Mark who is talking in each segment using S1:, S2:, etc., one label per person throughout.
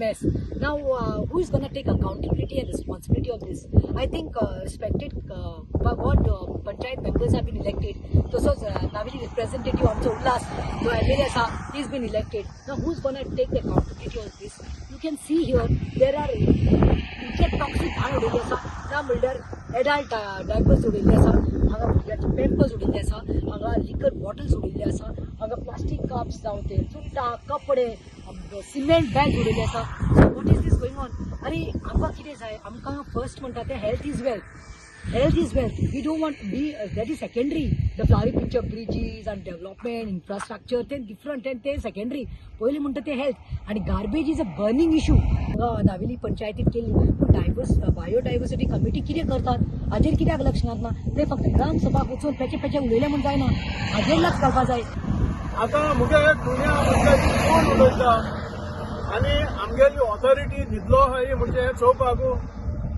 S1: mess. Now, who is going to take accountability and responsibility of this? I think respected what panchayat members have been elected. तसंच Navelim representative आमचं उल्हास जो MLA असा, he's been elected. Now, who's going to take the accountability of this? You can see here there are इतके toxic घाण उडयल्ली आसा. ना म्हणल्यार adult diapers उडयल्ले आसा, हांगा भुरग्यांचे पेम्पर्स उडयल्ले आसा, हांगा लिकर बॉटल्स उडयल्ले आसा, हांगा प्लास्टीक कप्स जावं ते चुट्टा कपडे सिमेंट बॅग उडयल्ले आसा. So what is this going on? अरे आमकां कितें जाय? आमकां फर्स्ट म्हणटा ते health is wealth. Health is wealth. We don't want to be, that is secondary. The flowery picture, bridges and development, infrastructure, then different and they secondary. पहिले म्हणतात ते health आणि garbage is a burning issue. Navelim पंचायतीत केली पण biodiversity committee कितें करतात? हाजेर कित्याक लक्ष ना? ते फक्त ग्रामसभा वचून पेचे उलयले म्हण जायना. हाजेर लक्ष घालपा जाय.
S2: आता मुगे दुनिया पंचायती कोण उलयता आनी आमगेली ऑथॉरिटी न्हिदलो आहाय म्हणजे चोवपाकू.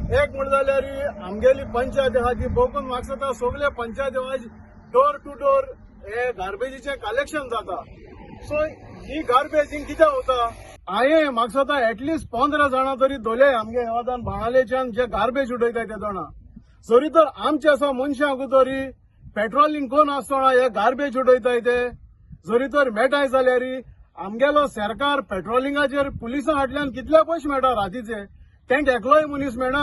S2: एक म्हण जाल्यार आमगेली पंचायत आहा ती भोवकून म्हाका जाता सगळे पंचायती आज डोर टू डोर हे गार्बेजीचे कलेक्शन जाता. सो ही गार्बेज कितें वता? हांवें म्हाका जाता एटलिस्ट 15 जाणां तरी धोले आमगे हेवादान बाणालेच्यान जे गार्बेज उडयताय ते जाणां. जरी तर आमचे असो मनशांकू तरी पेट्रोलिंग कोण आसतना हे गार्बेज उडयताय ते जरी तर मेळटाय जाल्यार आमगेलो सरकार पेट्रोलिंगाचेर पुलिसां फाटल्यान कितले पयशे मेळटा रातीचे तेंक एकलोय मनीस मेळना.